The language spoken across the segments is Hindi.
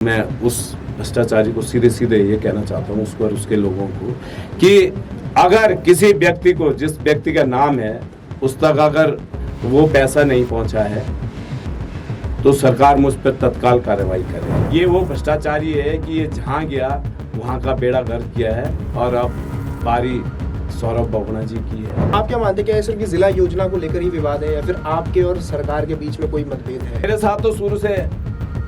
मैं उस भ्रष्टाचारी को सीधे सीधे ये कहना चाहता हूँ उसको और उसके लोगों को कि अगर किसी व्यक्ति को, जिस व्यक्ति का नाम है, उस तक अगर वो पैसा नहीं पहुंचा है तो सरकार मुझ पर तत्काल कार्रवाई करे। ये वो भ्रष्टाचारी है कि ये जहां गया वहां का बेड़ा गर्क किया है और अब बारी सौरभ बहुगुणा जी की है। आप क्या मानते हैं, क्या सिर्फ जिला योजना को लेकर ही विवाद है या फिर आपके और सरकार के बीच में कोई मतभेद है? मेरे साथ तो शुरू से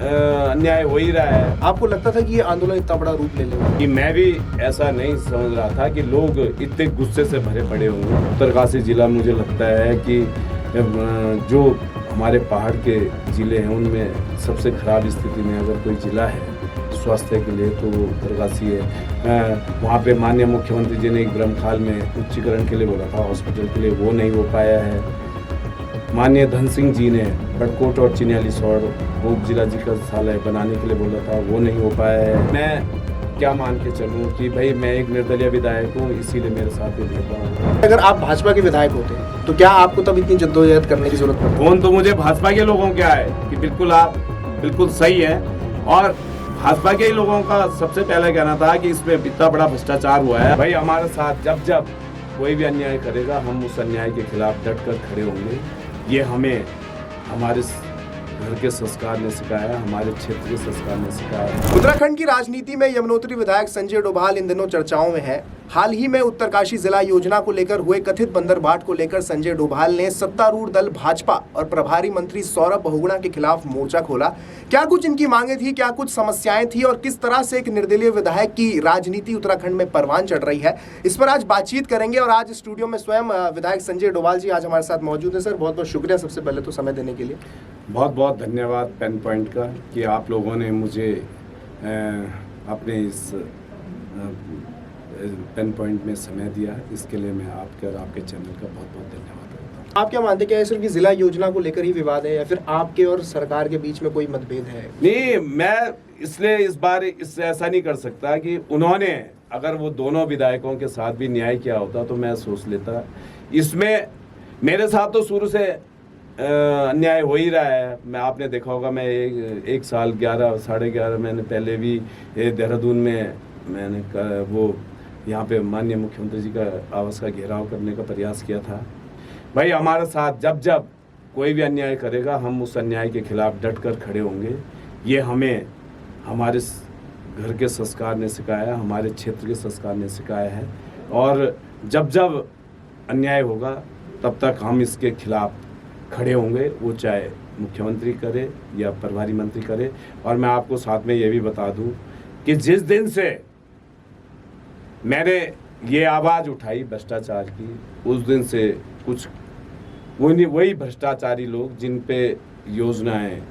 अन्याय हो ही रहा है। आपको लगता था कि ये आंदोलन इतना बड़ा रूप ले लेगा? कि मैं भी ऐसा नहीं समझ रहा था कि लोग इतने गुस्से से भरे पड़े होंगे। उत्तरकाशी जिला मुझे लगता है कि जो हमारे पहाड़ के जिले हैं उनमें सबसे खराब स्थिति में अगर कोई जिला है स्वास्थ्य के लिए तो वो उत्तरकाशी है। वहाँ पे माननीय मुख्यमंत्री जी ने एक ब्रह्मखाल में उच्चीकरण के लिए बोला था, हॉस्पिटल के लिए, वो नहीं हो पाया है। माननीय धन सिंह जी ने बड़कोट और चिन्याली सौर वो जिला चिकित्सालय बनाने के लिए बोला था, वो नहीं हो पाया है। मैं क्या मान के चलूँ कि भाई मैं एक निर्दलीय विधायक हूँ, इसीलिए मेरे साथ ये भेदभाव है। अगर आप भाजपा के विधायक होते तो क्या आपको तब इतनी जद्दोजहद करने की जरूरत पड़ती? फोन तो मुझे भाजपा के लोगों क्या है कि बिल्कुल आप बिल्कुल सही है, और भाजपा के ही लोगों का सबसे पहले कहना था कि इसमें इतना बड़ा भ्रष्टाचार हुआ है। भाई हमारे साथ जब जब कोई भी अन्याय करेगा हम उस अन्याय के खिलाफ डट कर खड़े होंगे। ये हमें हमारे घर के संस्कार ने सिखाया, हमारे क्षेत्र के संस्कार ने सिखाया। उत्तराखंड की राजनीति में यमुनोत्री विधायक संजय डोभाल इन दिनों चर्चाओं में है। हाल ही में उत्तरकाशी जिला योजना को लेकर हुए कथित बंदरबाट को लेकर संजय डोभाल ने सत्तारूढ़ दल भाजपा और प्रभारी मंत्री सौरभ बहुगुणा के खिलाफ मोर्चा खोला। क्या कुछ इनकी मांगे थी, क्या कुछ समस्याएं थी और किस तरह से एक निर्दलीय विधायक की राजनीति उत्तराखंड में परवान चढ़ रही है, इस पर आज बातचीत करेंगे। और आज स्टूडियो में स्वयं विधायक संजय डोभाल जी आज हमारे साथ मौजूद है। सर बहुत बहुत शुक्रिया सबसे पहले तो समय देने के लिए। बहुत बहुत धन्यवाद पेन पॉइंट का कि आप लोगों ने मुझे अपने इस पेन पॉइंट में समय दिया। इसके लिए मैं आपके और आपके चैनल का बहुत बहुत धन्यवाद करता हूँ। आप क्या मानते हैं, क्या सिर्फ जिला योजना को लेकर ही विवाद है या फिर आपके और सरकार के बीच में कोई मतभेद है? नहीं, मैं इसलिए इस बार इससे ऐसा नहीं कर सकता कि उन्होंने अगर वो दोनों विधायकों के साथ भी न्याय किया होता तो मैं सोच लेता। इसमें मेरे साथ तो शुरू से अन्याय हो ही रहा है। मैं आपने देखा होगा मैं एक साल 11-11.5 महीने पहले भी देहरादून में मैंने वो यहाँ पे माननीय मुख्यमंत्री जी का आवास का घेराव करने का प्रयास किया था। भाई हमारे साथ जब जब कोई भी अन्याय करेगा हम उस अन्याय के खिलाफ डट कर खड़े होंगे। ये हमें हमारे घर के संस्कार ने सिखाया, हमारे क्षेत्र के संस्कार ने सिखाया है। और जब जब अन्याय होगा तब तक हम इसके खिलाफ खड़े होंगे, वो चाहे मुख्यमंत्री करे या प्रभारी मंत्री करे। और मैं आपको साथ में ये भी बता दूं कि जिस दिन से मैंने ये आवाज़ उठाई भ्रष्टाचार की, उस दिन से कुछ वही भ्रष्टाचारी लोग जिन पे योजनाएं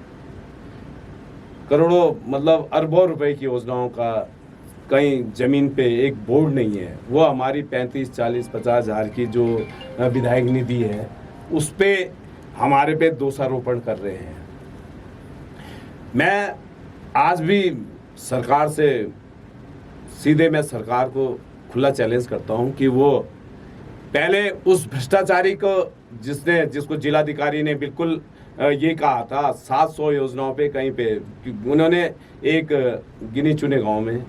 करोड़ों मतलब अरबों रुपए की योजनाओं का कहीं ज़मीन पे एक बोर्ड नहीं है, वो हमारी 35, 40, 50 हज़ार की जो विधायक निधि है उस पे हमारे पे दोषारोपण कर रहे हैं। मैं आज भी सरकार से सीधे मैं सरकार को खुला चैलेंज करता हूं कि वो पहले उस भ्रष्टाचारी को जिसको जिलाधिकारी ने बिल्कुल ये कहा था 700 योजनाओं पे कहीं पे उन्होंने एक गिने चुने गांव में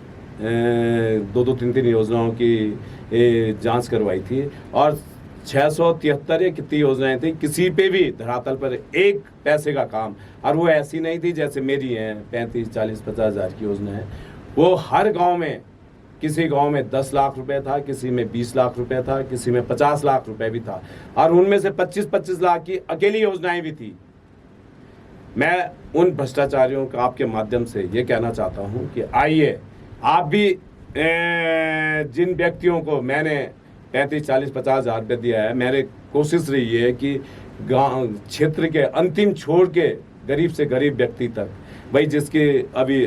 2-3 योजनाओं की जांच करवाई थी और 673 या कितनी योजनाएं थी, किसी पे भी धरातल पर एक पैसे का काम। और वो ऐसी नहीं थी जैसे मेरी हैं 35, 40, 50 हज़ार की योजना है। वो हर गांव में, किसी गांव में 10 लाख रुपए था, किसी में 20 लाख रुपए था, किसी में 50 लाख रुपए भी था, और उनमें से 25-25 लाख की अकेली योजनाएं भी थी। मैं उन भ्रष्टाचारियों का आपके माध्यम से ये कहना चाहता हूँ कि आइए आप भी जिन व्यक्तियों को मैंने 35, 40, 50 हज़ार रुपये दिया है, मेरी कोशिश रही है कि गांव क्षेत्र के अंतिम छोर के गरीब से गरीब व्यक्ति तक, भाई जिसके अभी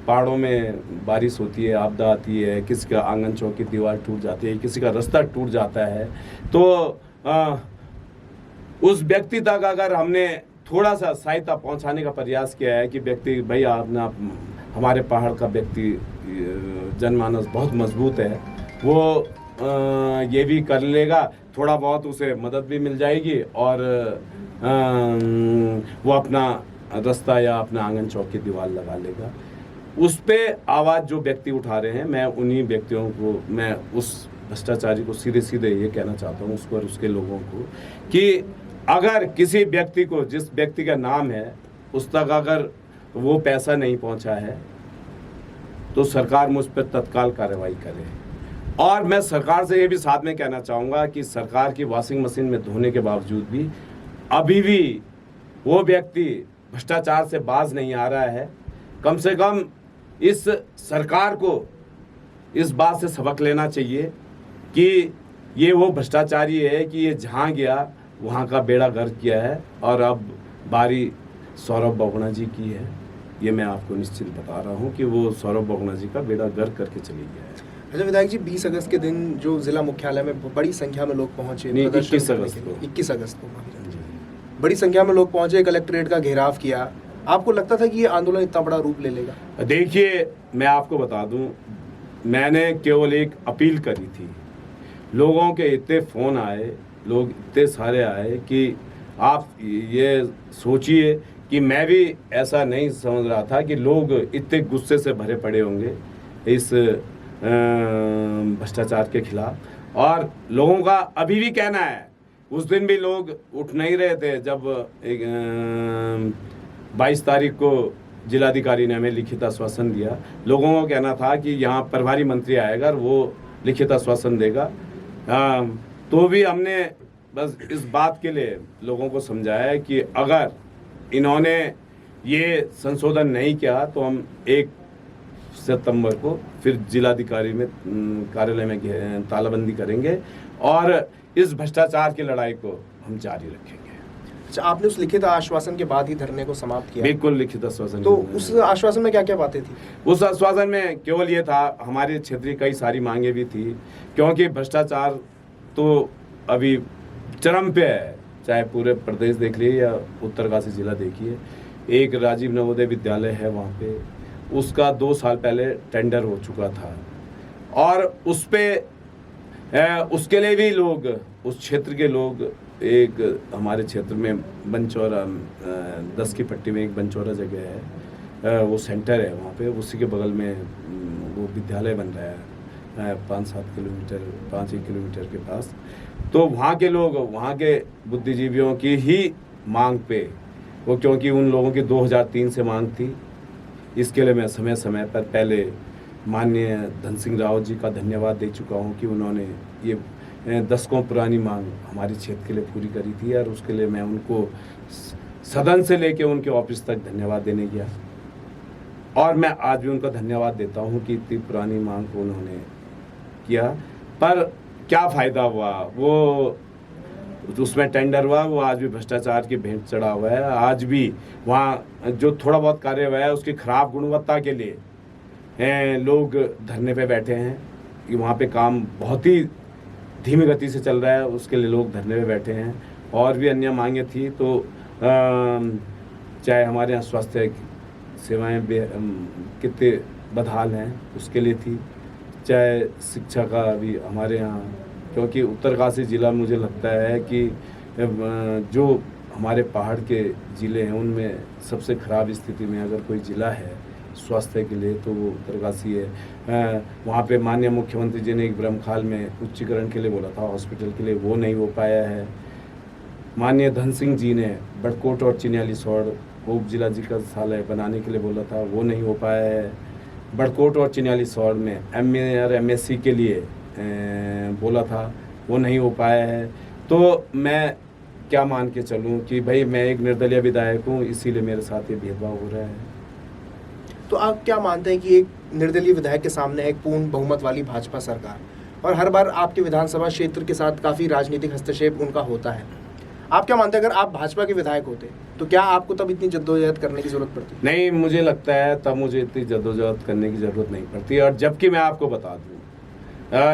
पहाड़ों में बारिश होती है, आपदा आती है, किसी का आंगन चौक की दीवार टूट जाती है, किसी का रास्ता टूट जाता है, तो उस व्यक्ति तक अगर हमने थोड़ा सा सहायता पहुंचाने का प्रयास किया है कि व्यक्ति भाई आपने हमारे पहाड़ का व्यक्ति जनमानस बहुत मजबूत है, वो ये भी कर लेगा, थोड़ा बहुत उसे मदद भी मिल जाएगी और वो अपना रास्ता या अपना आंगन चौक की दीवार लगा लेगा। उस पे आवाज़ जो व्यक्ति उठा रहे हैं, मैं उन्हीं व्यक्तियों को, मैं उस भ्रष्टाचारी को सीधे सीधे ये कहना चाहता हूँ उसको और उसके लोगों को कि अगर किसी व्यक्ति को, जिस व्यक्ति का नाम है, उस तक अगर वो पैसा नहीं पहुँचा है तो सरकार मुझ पर तत्काल कार्रवाई करे। और मैं सरकार से ये भी साथ में कहना चाहूँगा कि सरकार की वॉशिंग मशीन में धोने के बावजूद भी अभी भी वो व्यक्ति भ्रष्टाचार से बाज नहीं आ रहा है। कम से कम इस सरकार को इस बात से सबक लेना चाहिए कि ये वो भ्रष्टाचारी है कि ये जहाँ गया वहाँ का बेड़ा गर्क किया है और अब बारी सौरभ बोगना जी की है। ये मैं आपको निश्चित बता रहा हूँ कि वो सौरभ बोगना जी का बेड़ा गर्क करके चली गया है। अच्छा विधायक जी, 20 अगस्त के दिन जो जिला मुख्यालय में बड़ी संख्या में लोग पहुंचे, 21 अगस्त को बड़ी संख्या में लोग पहुंचे, कलेक्ट्रेट का घेराव किया, आपको लगता था कि ये आंदोलन इतना बड़ा रूप ले लेगा? देखिए, मैं आपको बता दूं, मैंने केवल एक अपील करी थी। लोगों के इतने फ़ोन आए, लोग इतने सारे आए कि आप ये सोचिए कि मैं भी ऐसा नहीं समझ रहा था कि लोग इतने गुस्से से भरे पड़े होंगे इस भ्रष्टाचार के खिलाफ। और लोगों का अभी भी कहना है, उस दिन भी लोग उठ नहीं रहे थे जब 22 तारीख को जिलाधिकारी ने हमें लिखित आश्वासन दिया। लोगों को कहना था कि यहाँ प्रभारी मंत्री आएगा और वो लिखित आश्वासन देगा। तो भी हमने बस इस बात के लिए लोगों को समझाया है कि अगर इन्होंने ये संशोधन नहीं किया तो हम 1 सितंबर को फिर जिलाधिकारी में कार्यालय में तालाबंदी करेंगे और इस भ्रष्टाचार की लड़ाई को हम जारी रखेंगे। अच्छा, आपने उस लिखित आश्वासन के बाद ही धरने को समाप्त किया? बिल्कुल, लिखित आश्वासन। तो उस आश्वासन में क्या क्या बातें थी? उस आश्वासन में केवल ये था, हमारे क्षेत्रीय कई सारी मांगे भी थी, क्योंकि भ्रष्टाचार तो अभी चरम पे है, चाहे पूरे प्रदेश देख लीजिए या उत्तरकाशी जिला देखिए। एक राजीव नवोदय विद्यालय है वहाँ पे, उसका 2 साल पहले टेंडर हो चुका था और उस पे उसके लिए भी लोग, उस क्षेत्र के लोग, एक हमारे क्षेत्र में बनचौरा 10 की पट्टी में एक बनचौरा जगह है, वो सेंटर है वहाँ पे, उसी के बगल में वो विद्यालय बन रहा है 5-7 किलोमीटर, 5-1 किलोमीटर के पास। तो वहाँ के लोग, वहाँ के बुद्धिजीवियों की ही मांग पे, वो क्योंकि उन लोगों की 2003 से मांग थी, इसके लिए मैं समय समय पर पहले माननीय धन सिंह रावत जी का धन्यवाद दे चुका हूँ कि उन्होंने ये दशकों पुरानी मांग हमारे क्षेत्र के लिए पूरी करी थी और उसके लिए मैं उनको सदन से लेके उनके ऑफिस तक धन्यवाद देने गया और मैं आज भी उनका धन्यवाद देता हूँ कि इतनी पुरानी मांग को उन्होंने किया। पर क्या फ़ायदा हुआ, वो उसमें टेंडर हुआ, वो आज भी भ्रष्टाचार की भेंट चढ़ा हुआ है। आज भी वहाँ जो थोड़ा बहुत कार्य हुआ है उसकी खराब गुणवत्ता के लिए लोग धरने पे बैठे हैं कि वहाँ पे काम बहुत ही धीमी गति से चल रहा है, उसके लिए लोग धरने पे बैठे हैं। और भी अन्य मांगे थी, तो चाहे हमारे यहाँ स्वास्थ्य सेवाएं कितने बदहाल हैं उसके लिए थी, चाहे शिक्षा का भी हमारे यहाँ, क्योंकि उत्तरकाशी ज़िला मुझे लगता है कि जो हमारे पहाड़ के ज़िले हैं उनमें सबसे ख़राब स्थिति में अगर कोई ज़िला है स्वास्थ्य के लिए तो वो उत्तरकाशी है। वहाँ पे माननीय मुख्यमंत्री जी ने एक ब्रह्मखाल में उच्चीकरण के लिए बोला था, हॉस्पिटल के लिए, वो नहीं हो पाया है। माननीय धन सिंह जी ने बड़कोट और चिन्यालीसौड़ उप जिला चिकित्सालय बनाने के लिए बोला था, वो नहीं हो पाया है। बड़कोट और चिन्यालीसौड़ में MA और MSc के लिए बोला था, वो नहीं हो पाया है। तो मैं क्या मान के चलूँ कि भाई मैं एक निर्दलीय विधायक हूँ, इसीलिए मेरे साथ ये भेदभाव हो रहा है। तो आप क्या मानते हैं कि एक निर्दलीय विधायक के सामने एक पूर्ण बहुमत वाली भाजपा सरकार, और हर बार आपके विधानसभा क्षेत्र के साथ काफ़ी राजनीतिक हस्तक्षेप उनका होता है, आप क्या मानते हैं अगर आप भाजपा के विधायक होते तो क्या आपको तब इतनी जद्दोजहद करने की ज़रूरत पड़ती? नहीं, मुझे लगता है तब मुझे इतनी जद्दोजहद करने की ज़रूरत नहीं पड़ती। और जबकि मैं आपको बता दूँ,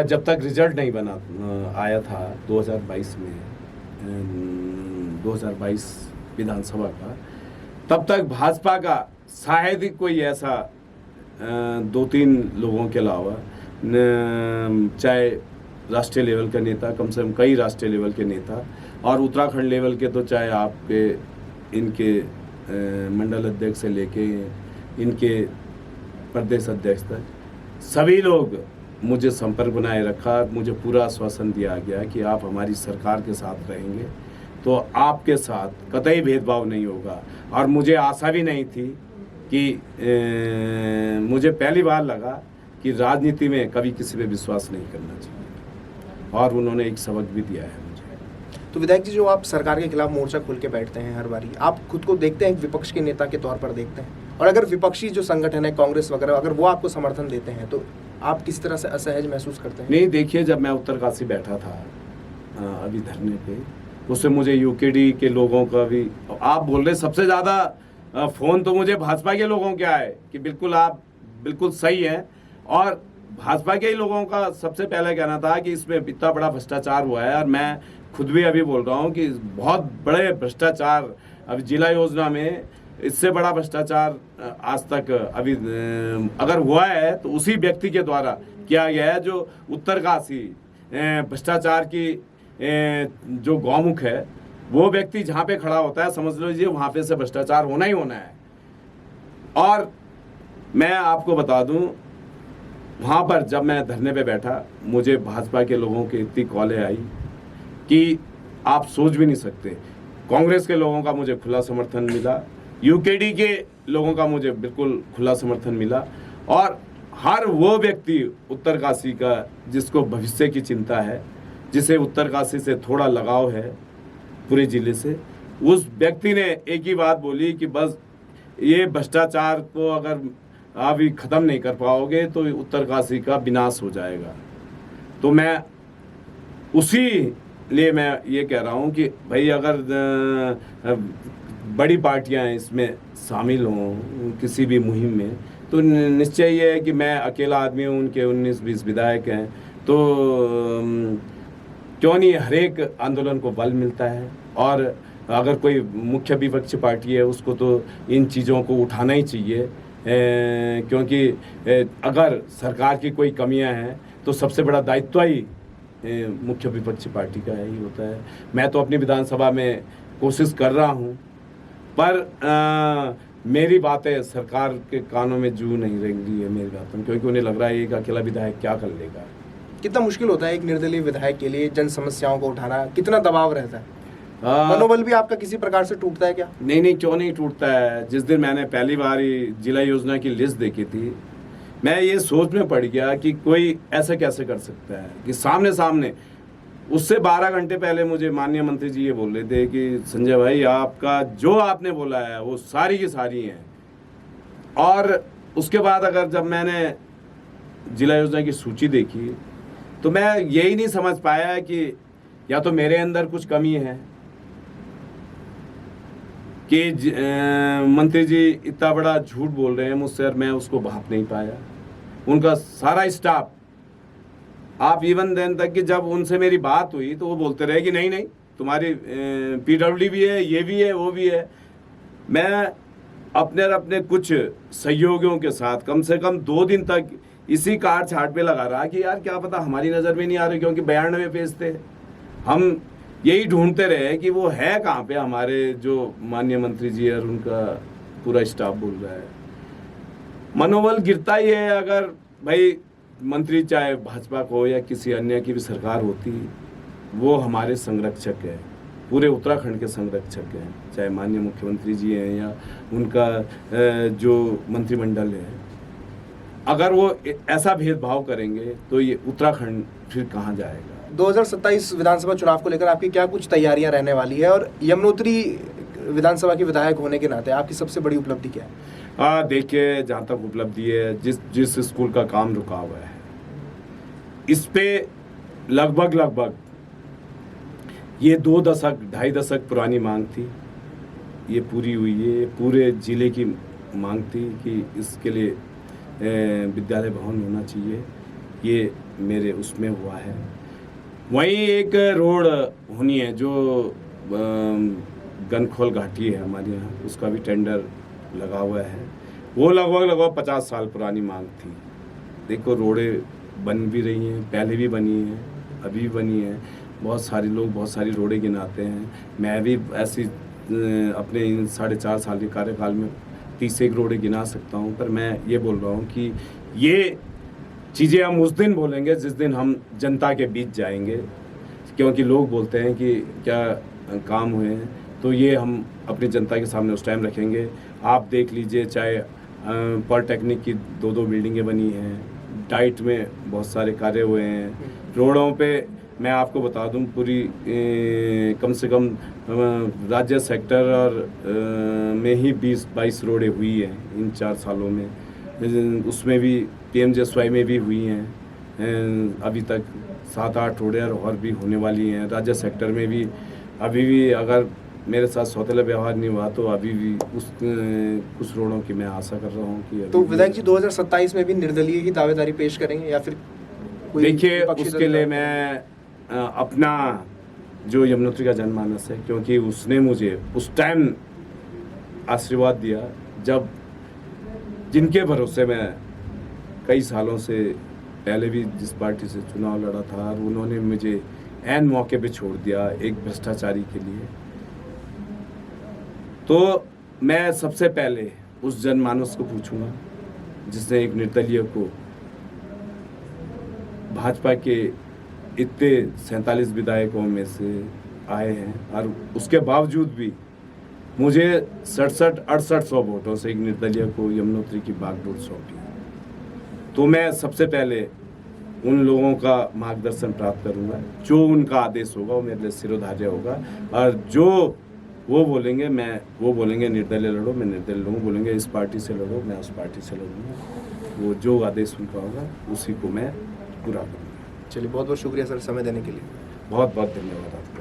जब तक रिजल्ट नहीं बना आया था 2022 में, 2022 विधानसभा का, तब तक भाजपा का शायद ही कोई ऐसा 2-3 लोगों के अलावा, चाहे राष्ट्रीय लेवल का नेता, कम से कम कई राष्ट्रीय लेवल के नेता, और उत्तराखंड लेवल के तो चाहे आपके इनके मंडल अध्यक्ष से लेके इनके प्रदेश अध्यक्ष तक सभी लोग मुझे संपर्क बनाए रखा। मुझे पूरा आश्वासन दिया गया कि आप हमारी सरकार के साथ रहेंगे तो आपके साथ कतई भेदभाव नहीं होगा। और मुझे आशा भी नहीं थी कि मुझे पहली बार लगा कि राजनीति में कभी किसी पे विश्वास नहीं करना चाहिए, और उन्होंने एक सबक भी दिया है मुझे। तो विधायक जी, जो आप सरकार के खिलाफ मोर्चा खोल के बैठते हैं हर बारी, आप खुद को देखते हैं एक विपक्ष के नेता के तौर पर देखते हैं? और अगर विपक्षी जो संगठन है कांग्रेस वगैरह, अगर वो आपको समर्थन देते हैं तो आप किस तरह से असहज महसूस करते हैं? नहीं, देखिए, जब मैं उत्तरकाशी बैठा था अभी धरने पे, उससे मुझे यूकेडी के लोगों का भी, आप बोल रहे सबसे ज़्यादा फ़ोन तो मुझे भाजपा के लोगों के आए कि बिल्कुल आप बिल्कुल सही हैं। और भाजपा के ही लोगों का सबसे पहले कहना था कि इसमें इतना बड़ा भ्रष्टाचार हुआ है, और मैं खुद भी अभी बोल रहा हूँ कि बहुत बड़े भ्रष्टाचार अभी जिला योजना में, इससे बड़ा भ्रष्टाचार आज तक अभी अगर हुआ है तो उसी व्यक्ति के द्वारा किया गया है जो उत्तरकाशी भ्रष्टाचार की जो गौमुख है, वो व्यक्ति जहाँ पे खड़ा होता है समझ लीजिए वहाँ पे से भ्रष्टाचार होना ही होना है। और मैं आपको बता दूं, वहाँ पर जब मैं धरने पे बैठा, मुझे भाजपा के लोगों की इतनी कॉलें आई कि आप सोच भी नहीं सकते। कांग्रेस के लोगों का मुझे खुला समर्थन मिला, यूकेडी के लोगों का मुझे बिल्कुल खुला समर्थन मिला, और हर वो व्यक्ति उत्तरकाशी का जिसको भविष्य की चिंता है, जिसे उत्तरकाशी से थोड़ा लगाव है पूरे जिले से, उस व्यक्ति ने एक ही बात बोली कि बस ये भ्रष्टाचार को अगर अभी ख़त्म नहीं कर पाओगे तो उत्तरकाशी का विनाश हो जाएगा। तो मैं उसी लिए मैं ये कह रहा हूँ कि भाई अगर बड़ी पार्टियां इसमें शामिल हों किसी भी मुहिम में, तो निश्चय ये है कि मैं अकेला आदमी हूँ, उनके 19-20 विधायक हैं, तो क्यों नहीं हर एक आंदोलन को बल मिलता है। और अगर कोई मुख्य विपक्षी पार्टी है उसको तो इन चीज़ों को उठाना ही चाहिए, क्योंकि अगर सरकार की कोई कमियां हैं तो सबसे बड़ा दायित्व ही मुख्य विपक्षी पार्टी का ही होता है। मैं तो अपनी विधानसभा में कोशिश कर रहा हूं, पर मेरी बातें सरकार के कानों में जू नहीं रह रही है मेरी बातों, क्योंकि उन्हें लग रहा है एक अकेला विधायक क्या कर लेगा। कितना मुश्किल होता है एक निर्दलीय विधायक के लिए जन समस्याओं को उठाना, कितना दबाव रहता है? मनोबल भी आपका किसी प्रकार से टूटता है क्या? नहीं, क्यों नहीं टूटता है। जिस दिन मैंने पहली बार जिला योजना की लिस्ट देखी थी, मैं ये सोच में पड़ गया कि कोई ऐसा कैसे कर सकता है कि सामने उससे 12 घंटे पहले मुझे माननीय मंत्री जी ये बोल रहे थे कि संजय भाई, आपका जो आपने बोला है वो सारी की सारी हैं। और उसके बाद अगर जब मैंने जिला योजना की सूची देखी तो मैं यही नहीं समझ पाया कि या तो मेरे अंदर कुछ कमी है कि मंत्री जी इतना बड़ा झूठ बोल रहे हैं मुझसे, और मैं उसको भाप नहीं पाया। उनका सारा स्टाफ, आप इवन देन तक कि जब उनसे मेरी बात हुई तो वो बोलते रहे कि नहीं तुम्हारी PWD भी है, ये भी है, वो भी है। मैं अपने कुछ सहयोगियों के साथ कम से कम 2 दिन तक इसी काट छाट पे लगा रहा कि यार क्या पता हमारी नज़र में नहीं आ रहे, क्योंकि 92 पेज थे। हम यही ढूंढते रहे कि वो है कहाँ पे हमारे जो माननीय मंत्री जी और उनका पूरा स्टाफ बोल रहा है। मनोबल गिरता ही है अगर भाई मंत्री चाहे भाजपा को या किसी अन्य की भी सरकार होती, वो हमारे संरक्षक है, पूरे उत्तराखंड के संरक्षक हैं, चाहे माननीय मुख्यमंत्री जी हैं या उनका जो मंत्रिमंडल है। अगर वो ऐसा भेदभाव करेंगे तो ये उत्तराखंड फिर कहाँ जाएगा। 2027 विधानसभा चुनाव को लेकर आपकी क्या कुछ तैयारियां रहने वाली है, और यमुनोत्री विधानसभा के विधायक होने के नाते आपकी सबसे बड़ी उपलब्धि क्या है? देखिए, जहाँ तक उपलब्धि है, जिस स्कूल का काम रुका हुआ है, इस पे लगभग ये 2-2.5 दशक पुरानी मांग थी, ये पूरी हुई है। पूरे जिले की मांग थी कि इसके लिए विद्यालय भवन होना चाहिए, ये मेरे उसमें हुआ है। वहीं एक रोड होनी है जो गनखोल घाटी है हमारे यहाँ, उसका भी टेंडर लगा हुआ है। वो लगभग 50 साल पुरानी मांग थी। देखो, रोडें बन भी रही हैं, पहले भी बनी हैं, अभी भी बनी हैं। बहुत सारे लोग बहुत सारी रोडें गिनाते हैं। मैं भी ऐसी अपने इन 4.5 साल के कार्यकाल में 30 करोड़ गिना सकता हूँ, पर मैं ये बोल रहा हूँ कि ये चीज़ें हम उस दिन बोलेंगे जिस दिन हम जनता के बीच जाएंगे, क्योंकि लोग बोलते हैं कि क्या काम हुए हैं, तो ये हम अपनी जनता के सामने उस टाइम रखेंगे। आप देख लीजिए, चाहे पॉलिटेक्निक की 2-2 बिल्डिंगें बनी हैं, डाइट में बहुत सारे कार्य हुए हैं, रोडों पे मैं आपको बता दूं पूरी कम से कम राज्य सेक्टर और में ही 20-22 रोडें हुई हैं इन 4 सालों में। उसमें भी PMJSY में भी हुई हैं, अभी तक 7-8 रोडें और भी होने वाली हैं। राज्य सेक्टर में भी अभी भी अगर मेरे साथ सौतेला व्यवहार नहीं हुआ तो अभी भी कुछ रोडों की मैं आशा कर रहा हूँ कि तो विधायक जी 2027 में भी निर्दलीय ही दावेदारी पेश करेंगे या फिर देखिए, उसके लिए मैं अपना जो यमुनोत्री का जनमानस है, क्योंकि उसने मुझे उस टाइम आशीर्वाद दिया जब जिनके भरोसे मैं कई सालों से पहले भी जिस पार्टी से चुनाव लड़ा था, और उन्होंने मुझे ऐन मौके पे छोड़ दिया एक भ्रष्टाचारी के लिए, तो मैं सबसे पहले उस जनमानस को पूछूंगा जिसने एक निर्दलीय को भाजपा के इतने 47 विधायकों में से आए हैं और उसके बावजूद भी मुझे 67-68 वोटों से एक निर्दलीय को यमुनोत्री की बागडोर सौंपी। तो मैं सबसे पहले उन लोगों का मार्गदर्शन प्राप्त करूंगा, जो उनका आदेश होगा वो मेरे लिए सिरोधार्य होगा, और जो वो बोलेंगे मैं वो बोलेंगे निर्दलीय लड़ो, मैं निर्दलीय लड़ूँ, बोलेंगे इस पार्टी से लड़ो, मैं उस पार्टी से लड़ूंगा। वो जो आदेश उनका होगा उसी को मैं पूरा करूँगा। चलिए, बहुत बहुत शुक्रिया सर समय देने के लिए। बहुत बहुत धन्यवाद आपका।